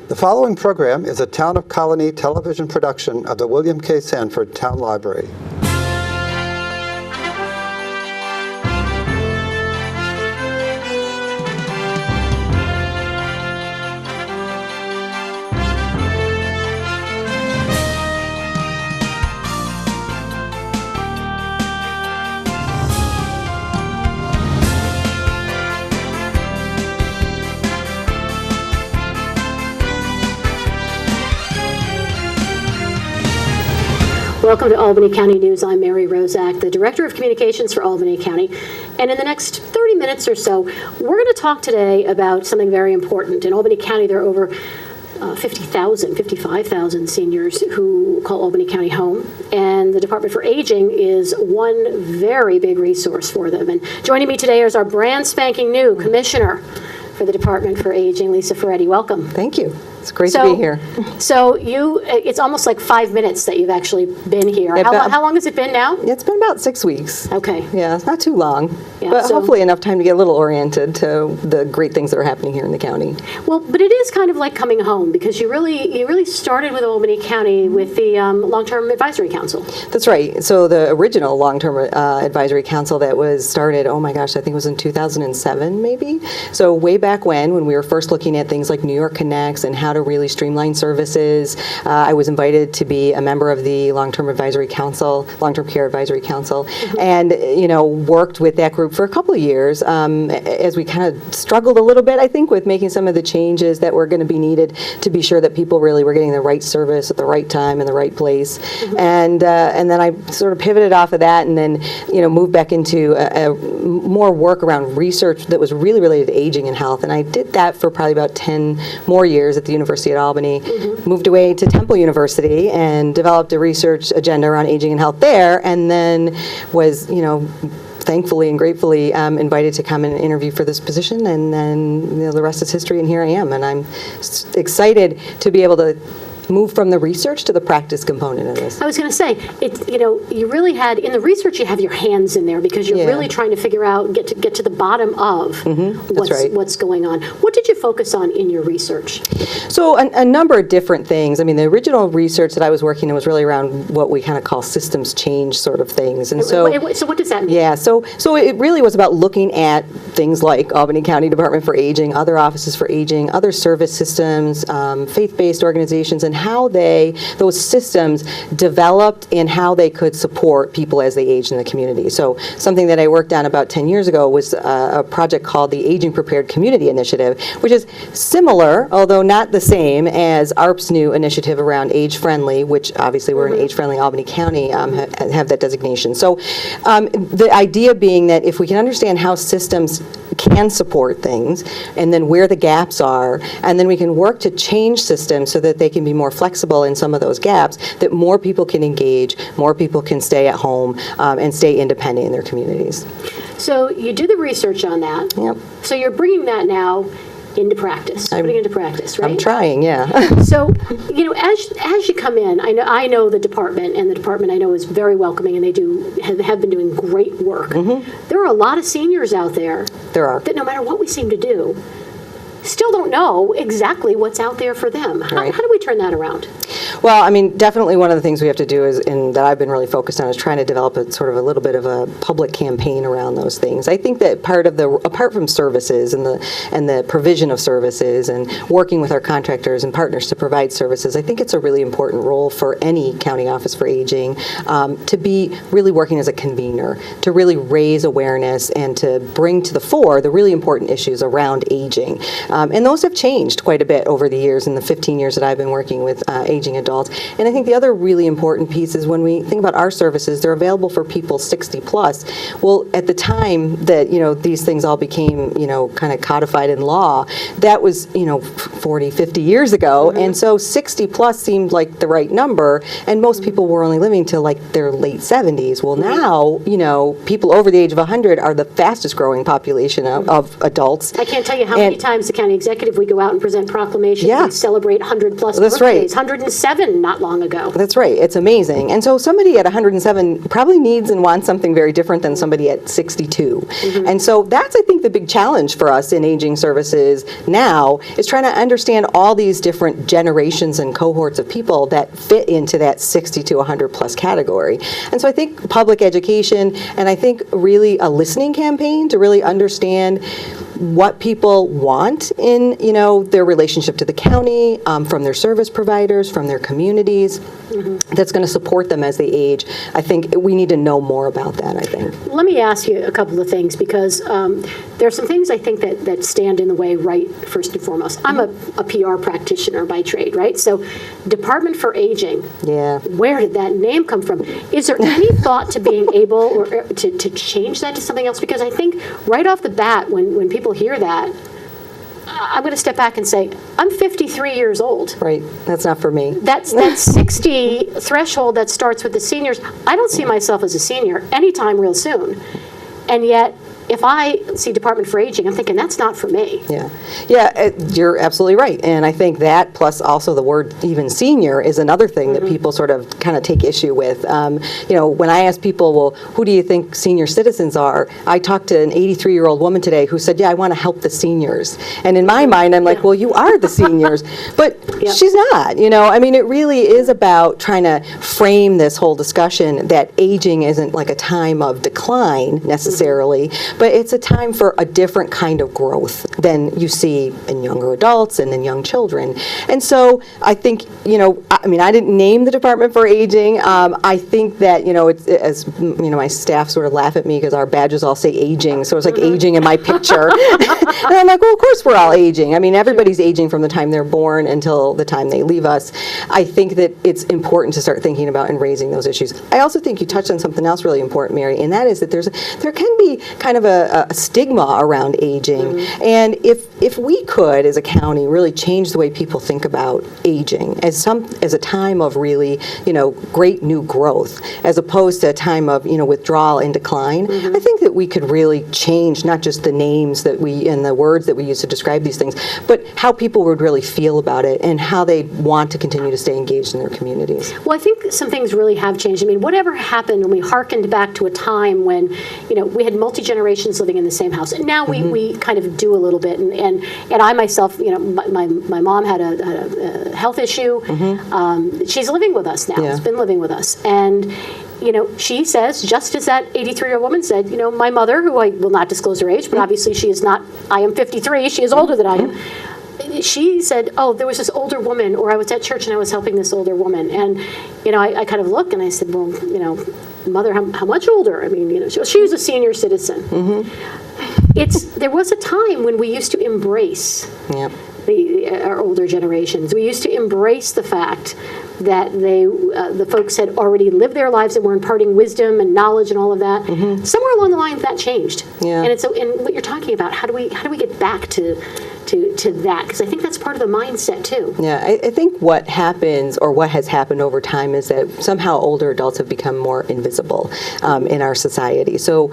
The following program is a Town of Colonie television production of the William K. Sanford Town Library. Welcome to Albany County News. I'm Mary Rozak, the Director of Communications for Albany County. And in the next 30 minutes or so, we're going to talk today about something very important. In Albany County, there are over 55,000 seniors who call Albany County home. And the Department for Aging is one very big resource for them. And joining me today is our brand spanking new Commissioner for the Department for Aging, Lisa Ferretti. Welcome. Thank you. It's great to be here. So it's almost like 5 minutes that you've actually been here. How long has it been now? It's been about 6 weeks. Okay. Yeah, it's not too long, yeah, but hopefully enough time to get a little oriented to the great things that are happening here in the county. Well, but it is kind of like coming home because you really started with Albany County with the Long-Term Advisory Council. That's right. So the original Long-Term Advisory Council that was started, oh my gosh, I think it was in 2007 maybe. So way back when we were first looking at things like New York Connects and how to really streamline services, I was invited to be a member of the Long-Term Advisory Council, Long-Term Care Advisory Council, and worked with that group for a couple of years as we kind of struggled a little bit, I think, with making some of the changes that were going to be needed to be sure that people really were getting the right service at the right time in the right place. And then I sort of pivoted off of that and then moved back into more work around research that was really related to aging and health. And I did that for probably about 10 more years at the University of Albany, moved away to Temple University and developed a research agenda around aging and health there, and then was, thankfully and gratefully invited to come and interview for this position, and then the rest is history, and here I am, and I'm excited to be able to move from the research to the practice component of this. I was going to say, you really had, in the research, you have your hands in there because you're really trying to figure out, get to the bottom of what's going on. What did you focus on in your research? So a number of different things. I mean, the original research that I was working on was really around what we kind of call systems change sort of things. And so what does that mean? Yeah, so it really was about looking at things like Albany County Department for Aging, other offices for aging, other service systems, faith-based organizations, and how those systems developed and how they could support people as they aged in the community. So something that I worked on about 10 years ago was a project called the Aging Prepared Community Initiative, which is similar, although not the same, as ARP's new initiative around Age Friendly, which obviously we're in Age Friendly Albany County, have that designation. So the idea being that if we can understand how systems can support things, and then where the gaps are, and then we can work to change systems so that they can be more flexible in some of those gaps, that more people can engage, more people can stay at home and stay independent in their communities. So you do the research on that. Yep. So you're bringing that now into practice, putting it into practice, right? I'm trying, yeah. So, as you come in, I know the department, and the department I know is very welcoming, and they have been doing great work. There are a lot of seniors out there. There are. That no matter what we seem to do, still don't know exactly what's out there for them. How do we turn that around? Well, I mean, definitely one of the things we have to do is, and that I've been really focused on, is trying to develop a sort of a little bit of a public campaign around those things. I think that apart from services and the provision of services and working with our contractors and partners to provide services, I think it's a really important role for any county office for aging to be really working as a convener, to really raise awareness and to bring to the fore the really important issues around aging. And those have changed quite a bit over the years, in the 15 years that I've been working with aging adults. And I think the other really important piece is when we think about our services, they're available for people 60 plus. Well, at the time that, these things all became, kind of codified in law, that was, 40, 50 years ago. And so 60 plus seemed like the right number. And most people were only living till like their late 70s. Well, now, people over the age of 100 are the fastest growing population of adults. I can't tell you how many times the county executive, we go out and present proclamations. Yeah. We celebrate 100-plus That's right. birthdays, 107 not long ago. That's right. It's amazing. And so somebody at 107 probably needs and wants something very different than somebody at 62. And so that's, I think, the big challenge for us in aging services now is trying to understand all these different generations and cohorts of people that fit into that 60 to 100 plus category. And so I think public education and I think really a listening campaign to really understand what people want in, their relationship to the county, from their service providers, from their communities, that's going to support them as they age. I think we need to know more about that, I think. Let me ask you a couple of things, because there are some things I think that stand in the way, right, first and foremost. I'm a PR practitioner by trade, right? So Department for Aging, Yeah. where did that name come from? Is there any thought to being able or to change that to something else? Because I think right off the bat, when people hear that, I'm going to step back and say, I'm 53 years old. Right. That's not for me. That's that 60 threshold that starts with the seniors. I don't see myself as a senior anytime real soon. And yet, if I see Department for Aging, I'm thinking, that's not for me. Yeah, you're absolutely right. And I think that, plus also the word even senior, is another thing that people sort of kind of take issue with. When I ask people, well, who do you think senior citizens are? I talked to an 83-year-old woman today who said, yeah, I want to help the seniors. And in my mind, I'm like, well, you are the seniors. But she's not, it really is about trying to frame this whole discussion that aging isn't like a time of decline necessarily, but it's a time for a different kind of growth than you see in younger adults and in young children. And so I think, I didn't name the Department for Aging. I think that, it's, as my staff sort of laugh at me because our badges all say aging, so it's like aging in my picture. And I'm like, well, of course we're all aging. Everybody's aging from the time they're born until the time they leave us. I think that it's important to start thinking about and raising those issues. I also think you touched on something else really important, Mary, and that is that there can be kind of a stigma around aging. And if we could, as a county, really change the way people think about aging as a time of really, great new growth, as opposed to a time of, withdrawal and decline, I think that we could really change not just the names that we and the words that we use to describe these things, but how people would really feel about it and how they want to continue to stay engaged in their communities. Well, I think some things really have changed. whatever happened when we hearkened back to a time when, we had multi-generations living in the same house. And now we kind of do a little bit. And I myself, my mom had a health issue. She's living with us now. Yeah. Has been living with us. And she says, just as that 83-year-old woman said, my mother, who I will not disclose her age, but obviously she is not, I am 53, she is older than I am. She said, oh, there was this older woman, or I was at church and I was helping this older woman. And, I kind of looked and I said, well, Mother, how much older? She was a senior citizen. There was a time when we used to embrace our older generations. We used to embrace the fact that the folks had already lived their lives and were imparting wisdom and knowledge and all of that. Somewhere along the line, that changed. And what you're talking about, how do we get back to that? Because I think that's part of the mindset too. Yeah, I think what happens, or what has happened over time, is that somehow older adults have become more invisible in our society. So,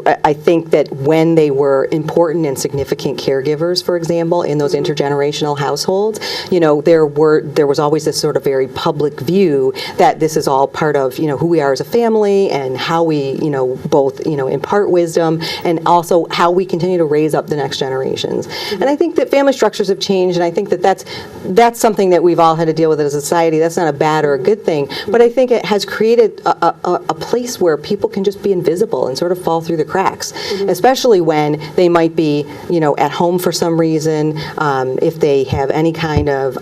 I think that when they were important and significant caregivers, for example, in those intergenerational households, there was always this sort of very public view that this is all part of, who we are as a family and how we, both, impart wisdom and also how we continue to raise up the next generations. And I think that family structures have changed, and I think that that's something that we've all had to deal with as a society. That's not a bad or a good thing, but I think it has created a place where people can just be invisible and sort of fall through the cracks, especially when they might be, at home for some reason, if they have any kind of,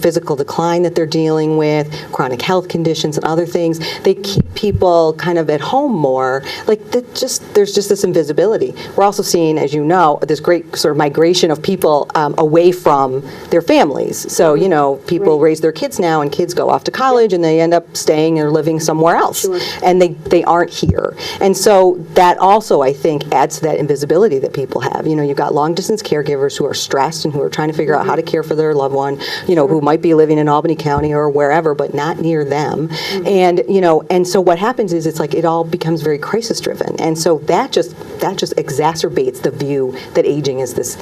physical decline that they're dealing with, chronic health conditions and other things. They keep people kind of at home more. There's just this invisibility. We're also seeing, as you know, this great sort of migration of people away from their families. So, people raise their kids now, and kids go off to college, and they end up staying or living somewhere else. And they aren't here. And so that also, I think, adds to that invisibility that people have. You've got long-distance caregivers who are stressed and who are trying to figure out how to care for their loved one, who might be living in Albany County or wherever, but not near them. And, and so what happens is it's like it all becomes very crisis-driven. And so that that just exacerbates the view that aging is this,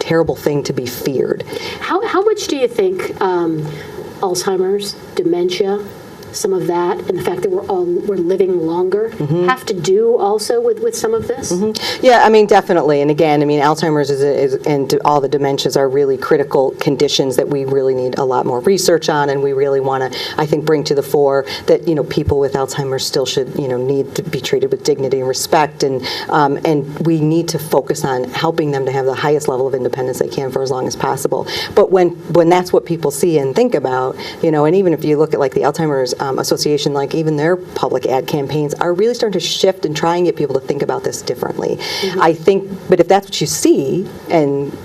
terrible thing to be feared. How much do you think Alzheimer's, dementia, some of that, and the fact that we're living longer have to do also with some of this? Yeah, I mean, definitely. And again, I mean, Alzheimer's and all the dementias are really critical conditions that we really need a lot more research on, and we really want to, I think, bring to the fore that, people with Alzheimer's still should, need to be treated with dignity and respect, and we need to focus on helping them to have the highest level of independence they can for as long as possible. But when that's what people see and think about, and even if you look at like the Alzheimer's Association, like even their public ad campaigns are really starting to shift and try and get people to think about this differently. I think, but if that's what you see,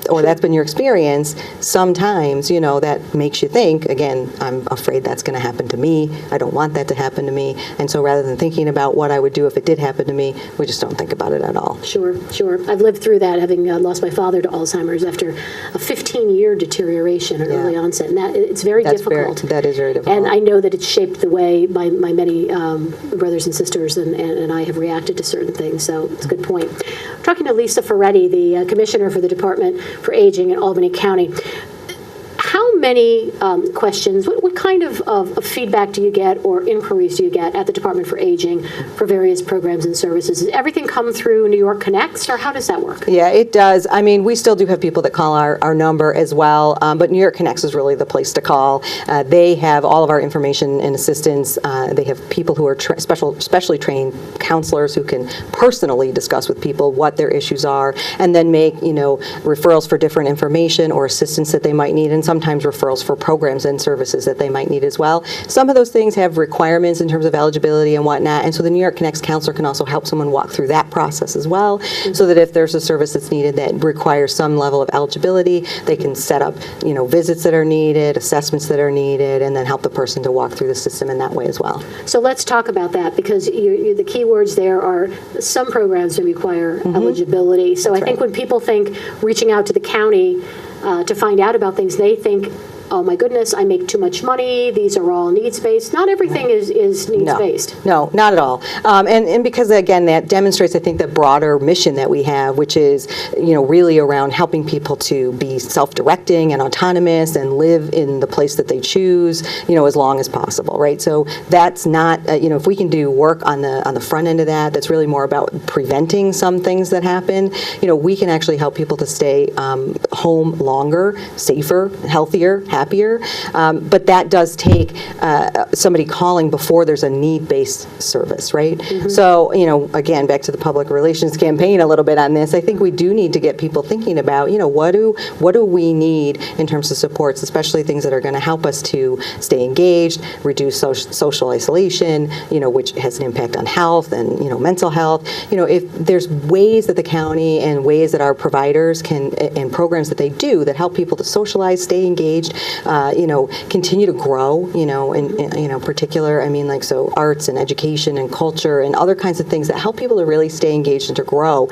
or that's been your experience, sometimes, that makes you think, again, I'm afraid that's going to happen to me. I don't want that to happen to me. And so rather than thinking about what I would do if it did happen to me, we just don't think about it at all. Sure. I've lived through that, having lost my father to Alzheimer's after a 15-year deterioration and early onset. And it's very difficult. That is very difficult. And I know that it's shaped the way my many brothers and sisters and I have reacted to certain things. So it's a good point. I'm talking to Lisa Ferretti, the Commissioner for the Department for Aging in Albany County. How many questions, what kind of feedback do you get or inquiries do you get at the Department for Aging for various programs and services? Does everything come through New York Connects, or how does that work? Yeah, it does. I mean, we still do have people that call our number as well, but New York Connects is really the place to call. They have all of our information and assistance. They have people who are specially trained counselors who can personally discuss with people what their issues are, and then make, referrals for different information or assistance that they might need, and sometimes referrals for programs and services that they might need as well. Some of those things have requirements in terms of eligibility and whatnot, and so the New York Connects counselor can also help someone walk through that process as well, so that if there's a service that's needed that requires some level of eligibility, they can set up, visits that are needed, assessments that are needed, and then help the person to walk through the system in that way as well. So let's talk about that, because the key words there are some programs that require eligibility. So I think when people think reaching out to the county to find out about things, they think, oh my goodness, I make too much money, these are all needs-based. Not everything is needs-based. No, not at all. And because, again, that demonstrates, I think, the broader mission that we have, which is, really around helping people to be self-directing and autonomous and live in the place that they choose, as long as possible, right? So that's not, if we can do work on the front end of that's really more about preventing some things that happen, we can actually help people to stay home longer, safer, healthier, happier, but that does take somebody calling before there's a need-based service, right? So, again, back to the public relations campaign a little bit on this, I think we do need to get people thinking about, what do we need in terms of supports, especially things that are going to help us to stay engaged, reduce social isolation, which has an impact on health and, mental health. If there's ways that the county and ways that our providers can, and programs that they do that help people to socialize, stay engaged, continue to grow, in particular, so arts and education and culture and other kinds of things that help people to really stay engaged and to grow.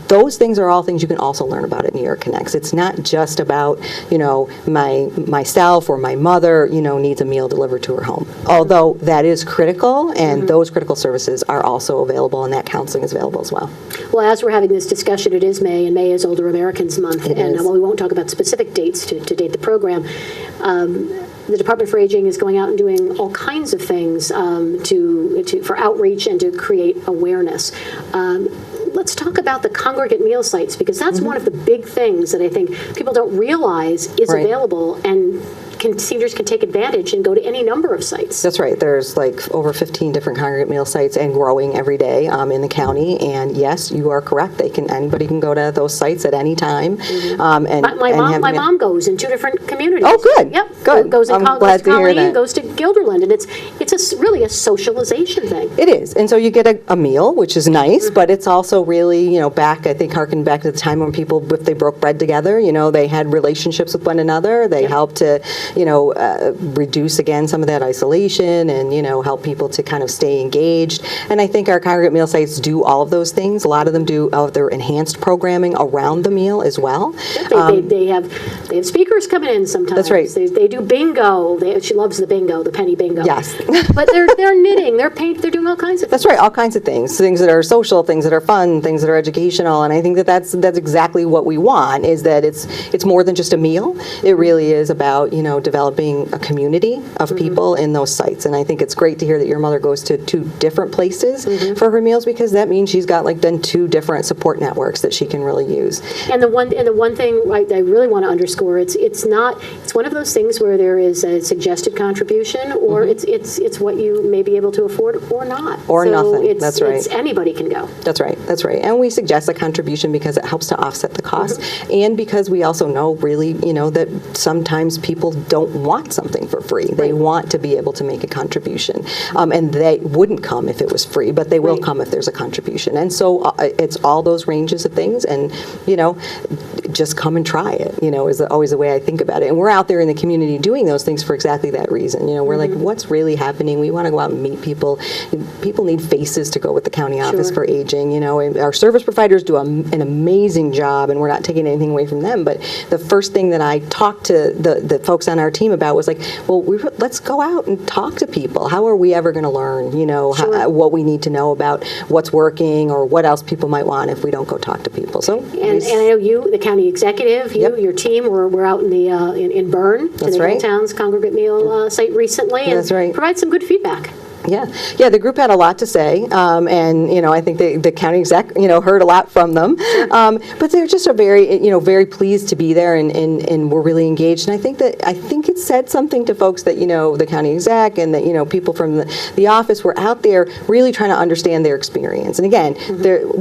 Those things are all things you can also learn about at New York Connects. It's not just about, myself or my mother, needs a meal delivered to her home. Although that is critical, and those critical services are also available, and that counseling is available as well. Well, as we're having this discussion, it is May, and May is Older Americans Month, while we won't talk about specific dates to date the program, the Department for Aging is going out and doing all kinds of things for outreach and to create awareness. Let's talk about the congregate meal sites, because that's one of the big things that I think people don't realize is available, and seniors can take advantage and go to any number of sites. That's right. There's over 15 different congregate meal sites and growing every day in the county. And yes, you are correct. Anybody can go to those sites at any time. My mom goes in 2 different communities. Oh, good. Yep. Good. Goes in Colonie and goes to Guilderland, and it's really a socialization thing. It is. And so you get a meal, which is nice, but it's also really, harken back to the time when people, if they broke bread together, they had relationships with one another. They helped to reduce, again, some of that isolation and, help people to kind of stay engaged. And I think our congregate meal sites do all of those things. A lot of them do their enhanced programming around the meal as well. They have speakers coming in sometimes. That's right. They do bingo. She loves the bingo, the penny bingo. Yes. But they're knitting, they're painting, they're doing all kinds of things. That's right, all kinds of things that are social, things that are fun, things that are educational, and I think that's exactly what we want, is that it's more than just a meal. It really is about, developing a community of people in those sites, and I think it's great to hear that your mother goes to 2 different places for her meals, because that means she's got then 2 different support networks that she can really use. And the one thing I really want to underscore, it's one of those things where there is a suggested contribution, or it's what you may be able to afford or not. Or so nothing. That's right. Anybody can go. That's right. And we suggest a contribution because it helps to offset the cost, and because we also know really, that sometimes people don't want something for free. They want to be able to make a contribution, and they wouldn't come if it was free, but they will come if there's a contribution. And so it's all those ranges of things, and just come and try it. Is always the way I think about it. And we're out there in the community doing those things for exactly that reason. We're like, what's really happening? We want to go out and meet people. People need faces to go with the county office for aging. And our service providers do an amazing job, and we're not taking anything away from them. But the first thing that I talked to the folks on our team about was like, well, let's go out and talk to people. How are we ever going to learn, what we need to know about what's working or what else people might want if we don't go talk to people? So, and I know you, the county executive, your team, were out in the in Bern, to the Old Town's congregate meal site recently, and provide some good feedback. Yeah, the group had a lot to say, and I think the county exec, heard a lot from them, but they're just very pleased to be there, and we're really engaged. And I think it said something to folks that the county exec and that people from the office were out there really trying to understand their experience. And again,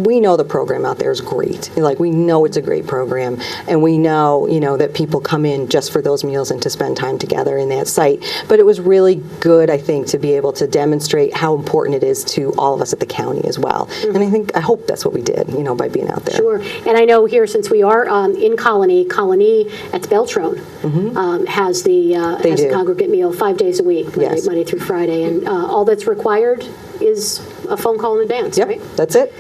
we know the program out there is great. Like, we know it's a great program, and we know that people come in just for those meals and to spend time together in that site. But it was really good, I think, to be able to demonstrate how important it is to all of us at the county as well. And I hope that's what we did, by being out there. Sure. And I know here, since we are in Colonie at the Beltrone has the congregate meal 5 days a week, Monday through Friday, and all that's required is a phone call in advance, right? That's it.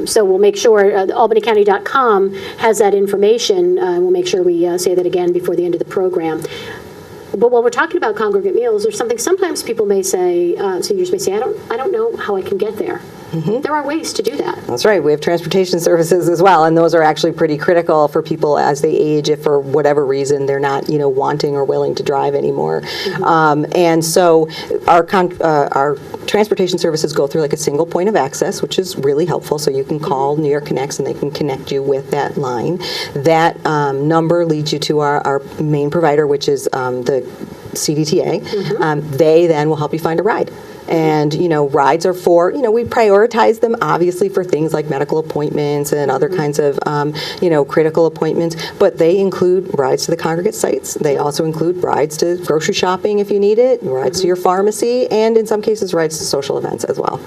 So we'll make sure albanycounty.com has that information. We'll make sure we say that again before the end of the program. But while we're talking about congregate meals, there's something sometimes people may say, seniors may say, I don't know how I can get there. There are ways to do that. That's right. We have transportation services as well, and those are actually pretty critical for people as they age, if for whatever reason they're not, wanting or willing to drive anymore. And so our transportation services go through like a single point of access, which is really helpful. So you can call New York Connects, and they can connect you with that line. That number leads you to our main provider, which is the CDTA. They then will help you find a ride. And, rides are for, we prioritize them obviously for things like medical appointments and other kinds of, critical appointments, but they include rides to the congregate sites. They also include rides to grocery shopping if you need it, rides to your pharmacy, and in some cases rides to social events as well.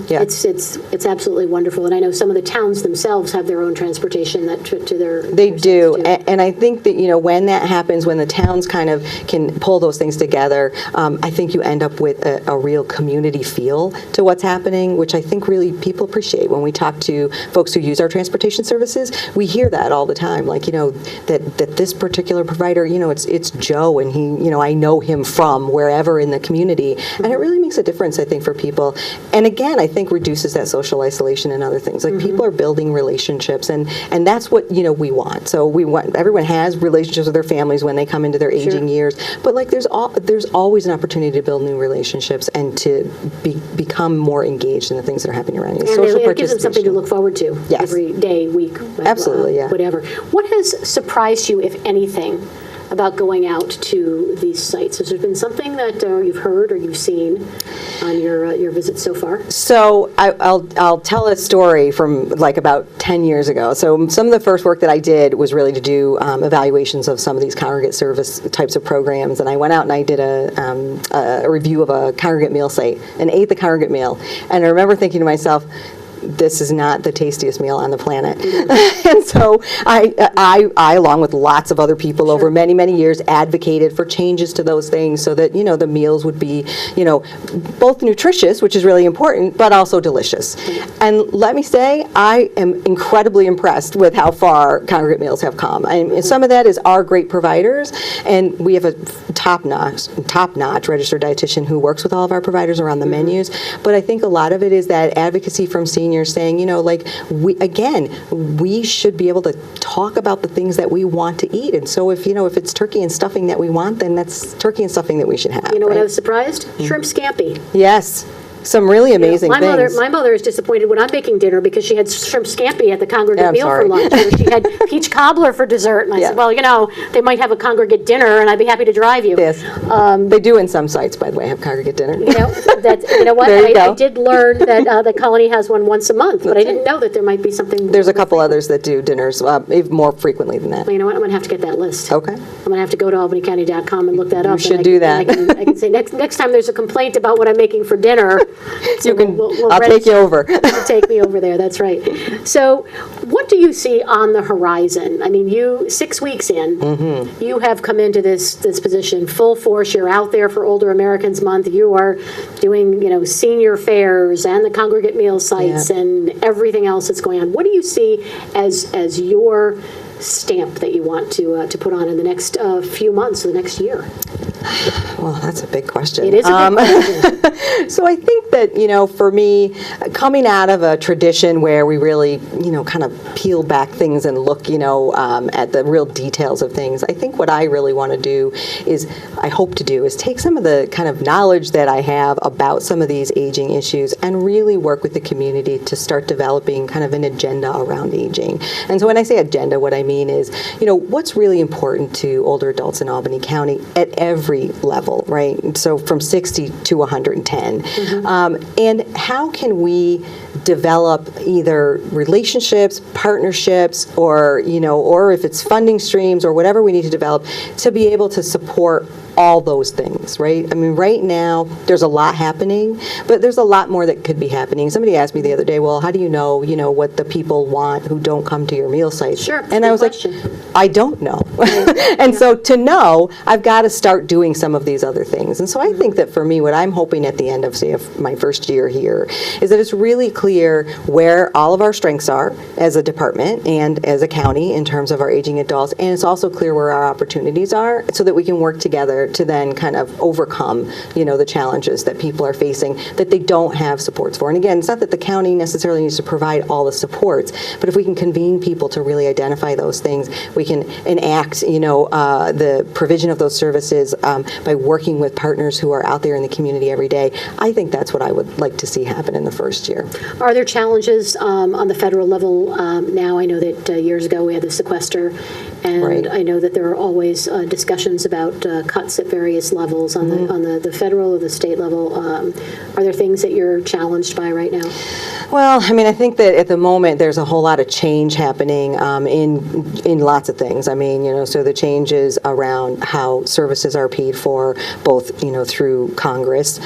Yeah. It's absolutely wonderful. And I know some of the towns themselves have their own transportation to their... They do. And I think that, when that happens, when the towns kind of can pull those things together, I think you end up with a real community feel to what's happening, which I think really people appreciate. When we talk to folks who use our transportation services, we hear that all the time, like, that this particular provider, it's Joe, and he, I know him from wherever in the community, and it really makes a difference, I think, for people. And again, I think reduces that social isolation and other things. Like, people are building relationships, and that's what, we want. So everyone has relationships with their families when they come into their aging years, but like there's always an opportunity to build new relationships and to become more engaged in the things that are happening around you. And social it gives them something to look forward to every day, week, absolutely, whatever. What has surprised you, if anything, about going out to these sites? Has there been something that you've heard or you've seen on your visits so far? So I'll tell a story from like about 10 years ago. So some of the first work that I did was really to do evaluations of some of these congregate service types of programs, and I went out and I did a review of a congregate meal site and ate the congregate meal. And I remember thinking to myself, this is not the tastiest meal on the planet. And so I, along with lots of other people over many, many years, advocated for changes to those things so that, the meals would be, both nutritious, which is really important, but also delicious. And let me say, I am incredibly impressed with how far congregate meals have come. And some of that is our great providers, and we have a top-notch registered dietitian who works with all of our providers around the menus. But I think a lot of it is that advocacy from seniors saying, we should be able to talk about the things that we want to eat. And so if it's turkey and stuffing that we want, then that's turkey and stuffing that we should have. You know what right? I was surprised? Shrimp scampi. Yes. Some really amazing things. My mother is disappointed when I'm making dinner because she had shrimp scampi at the congregate meal for lunch. Or she had peach cobbler for dessert. And I said, well, they might have a congregate dinner, and I'd be happy to drive you. Yes. They do in some sites, by the way, have congregate dinner. You know what? I did learn that the Colonie has one once a month, but I didn't know that there might be something. There's a couple others that do dinners even more frequently than that. Well, you know what? I'm going to have to get that list. Okay. I'm going to have to go to albanycounty.com and look that up. You should do that. I can say next time there's a complaint about what I'm making for dinner, I'll take you over. Take me over there. That's right. So, what do you see on the horizon? I mean, 6 weeks in, you have come into this position full force. You're out there for Older Americans Month. You are doing, senior fairs and the congregate meal sites and everything else that's going on. What do you see as your stamp that you want to put on in the next few months, or the next year? Well, that's a big question. It is a big question. So I think that, for me, coming out of a tradition where we really, kind of peel back things and look, at the real details of things, I think what I really want to do is take some of the kind of knowledge that I have about some of these aging issues and really work with the community to start developing kind of an agenda around aging. And so when I say agenda, what I mean is, what's really important to older adults in Albany County at every level, right? So from 60 to 110. And how can we develop either relationships, partnerships, or if it's funding streams or whatever we need to develop to be able to support all those things, right? I mean, right now, there's a lot happening, but there's a lot more that could be happening. Somebody asked me the other day, well, how do you know, what the people want who don't come to your meal sites? Sure. And I was like, I don't know. And so to know, I've got to start doing some of these other things. And so I think that for me, what I'm hoping at the end of, say, of my first year here is that it's really clear where all of our strengths are as a department and as a county in terms of our aging adults. And it's also clear where our opportunities are so that we can work together to then kind of overcome, the challenges that people are facing that they don't have supports for. And again, it's not that the county necessarily needs to provide all the supports, but if we can convene people to really identify those things, we can enact, the provision of those services by working with partners who are out there in the community every day. I think that's what I would like to see happen in the first year. Are there challenges on the federal level now? I know that years ago we had the sequester, and I know that there are always discussions about cuts at various levels on the federal or the state level. Are there things that you're challenged by right now? Well, I mean, I think that at the moment there's a whole lot of change happening in lots of things. I mean, so the changes around how services are paid for, both, through Congress,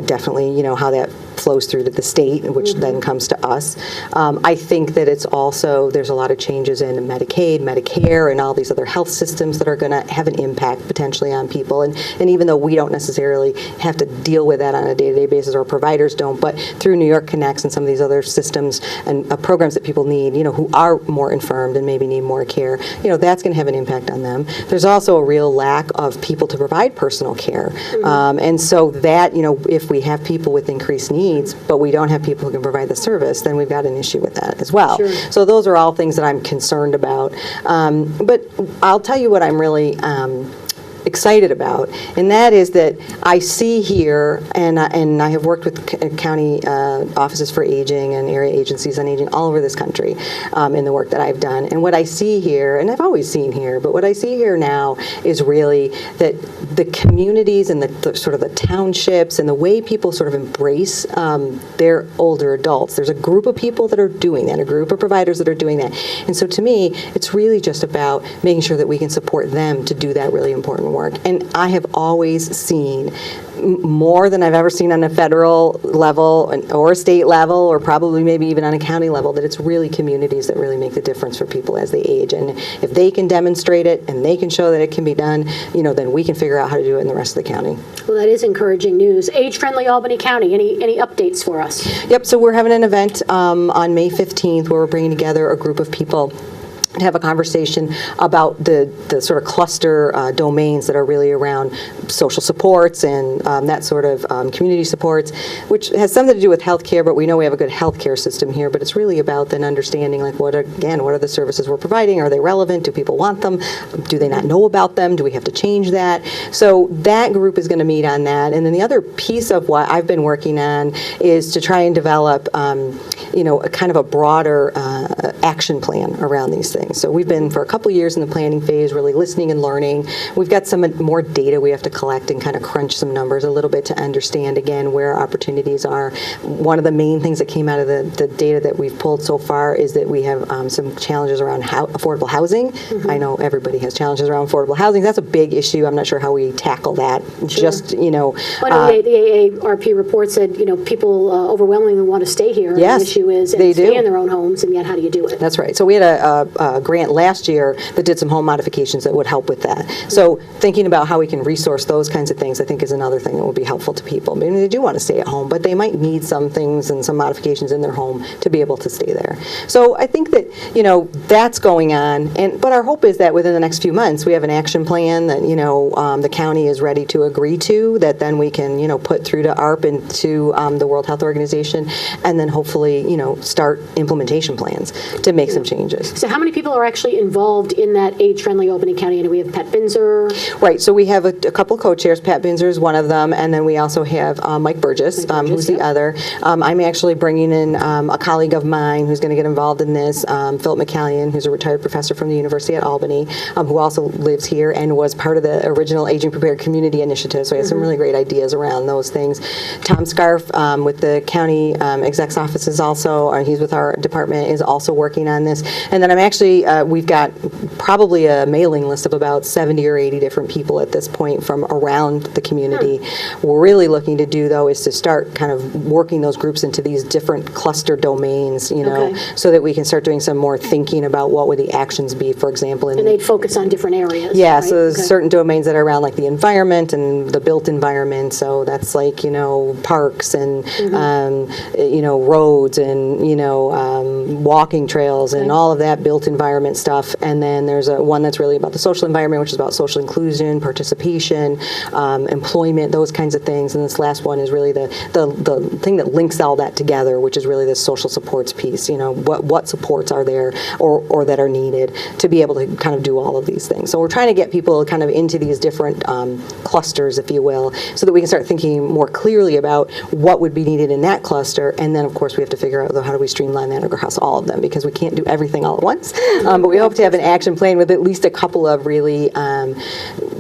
definitely, how that flows through to the state, which then comes to us. I think that it's also, there's a lot of changes in Medicaid, Medicare, and all these other health systems that are going to have an impact potentially on people. And even though we don't necessarily have to deal with that on a day-to-day basis, or providers don't, but through New York Connects and some of these other systems and programs that people need, who are more infirmed and maybe need more care, that's going to have an impact on them. There's also a real lack of people to provide personal care. And so that, if we have people with increased needs, but we don't have people who can provide the service, then we've got an issue with that as well. Sure. So those are all things that I'm concerned about. But I'll tell you what I'm really excited about, and that is that I see here, and I have worked with county offices for aging and area agencies on aging all over this country in the work that I've done. And what I see here, and I've always seen here, but what I see here now is really that the communities and the sort of the townships and the way people sort of embrace their older adults. There's a group of people that are doing that, a group of providers that are doing that. And so to me, it's really just about making sure that we can support them to do that really important work. And I have always seen more than I've ever seen on a federal level or a state level, or probably maybe even on a county level, that it's really communities that really make the difference for people as they age. And if they can demonstrate it and they can show that it can be done, then we can figure out how to do it in the rest of the county. Well, that is encouraging news. Age-friendly Albany County, any updates for us? Yep, so we're having an event on May 15th where we're bringing together a group of people to have a conversation about the sort of cluster domains that are really around social supports and that sort of community supports, which has something to do with healthcare, but we know we have a good healthcare system here, but it's really about then understanding like what are the services we're providing? Are they relevant? Do people want them? Do they not know about them? Do we have to change that? So that group is going to meet on that. And then the other piece of what I've been working on is to try and develop a kind of a broader action plan around these things. So we've been for a couple years in the planning phase, really listening and learning. We've got some more data we have to collect and kind of crunch some numbers a little bit to understand, again, where opportunities are. One of the main things that came out of the data that we've pulled so far is that we have some challenges around affordable housing. Mm-hmm. I know everybody has challenges around affordable housing. That's a big issue. I'm not sure how we tackle that. Sure. Just, the AARP report said, people overwhelmingly want to stay here. Yes, the issue is they stay do. in their own homes, and yet how do you do it? That's right. So we had a grant last year that did some home modifications that would help with that. So thinking about how we can resource those kinds of things, I think, is another thing that would be helpful to people. Maybe they do want to stay at home, but they might need some things and some modifications in their home to be able to stay there. So I think that, that's going on. But our hope is that within the next few months, we have an action plan that, the county is ready to agree to, that then we can, put through to ARP and to the World Health Organization, and then hopefully, start implementation plans to make some changes. So how many people are actually involved in that age-friendly Albany County? And we have Pat Binzer. Right. So we have a couple co-chairs. Pat Binzer is one of them, and then we also have Mike Burgess, who's the other. I'm actually bringing in a colleague of mine who's going to get involved in this, Philip McCallion, who's a retired professor from the University at Albany, who also lives here and was part of the original Aging Prepared Community Initiative. So he has some really great ideas around those things. Tom Scarf with the county exec's office is also, he's with our department, is also working on this. And then I'm actually, we've got probably a mailing list of about 70 or 80 different people at this point from around the community. What we're really looking to do, though, is to start kind of working those groups into these different cluster domains, so that we can start doing some more thinking about what would the actions be, for example. And they'd focus on different areas. Yeah, right? so there's certain domains that are around like the environment and the built environment. So that's like, parks and, roads and, walking trails and all of that built environment stuff. And then there's one that's really about the social environment, which is about social inclusion, participation, employment, those kinds of things. And this last one is really the thing that links all that together, which is really the social supports piece. What supports are there or that are needed to be able to kind of do all of these things. So we're trying to get people kind of into these different clusters, if you will, so that we can start thinking more clearly about what would be needed in that cluster. And then, of course, we have to figure out, though, how do we streamline that across all of them, because we can't do everything all at once. But we hope to have an action plan with at least a couple of really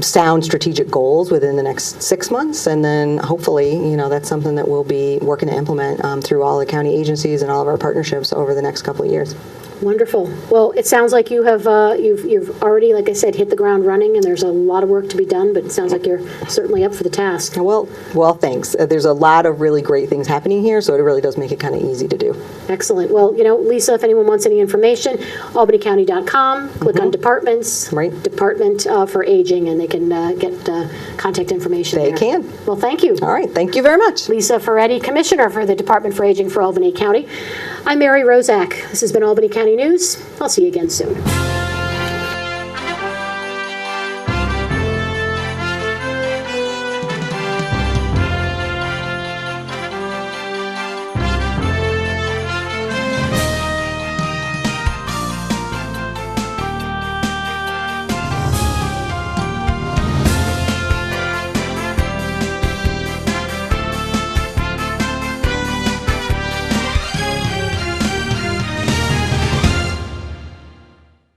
sound strategic goals within the next 6 months. And then hopefully, that's something that we'll be working to implement through all the county agencies and all of our partnerships over the next couple of years. Wonderful. Well, it sounds like you have you've already, like I said, hit the ground running, and there's a lot of work to be done. But it sounds like you're certainly up for the task. Well, thanks. There's a lot of really great things happening here, so it really does make it kind of easy to do. Excellent. Well, Lisa, if anyone wants any information, albanycounty.com. Click on departments. Right. Department for Aging, and they can get contact information. They there. can. Well, thank you. All right. Thank you very much. Lisa Ferretti, Commissioner for the Department for Aging for Albany County. I'm Mary Rozak. This has been Albany County News. I'll see you again soon.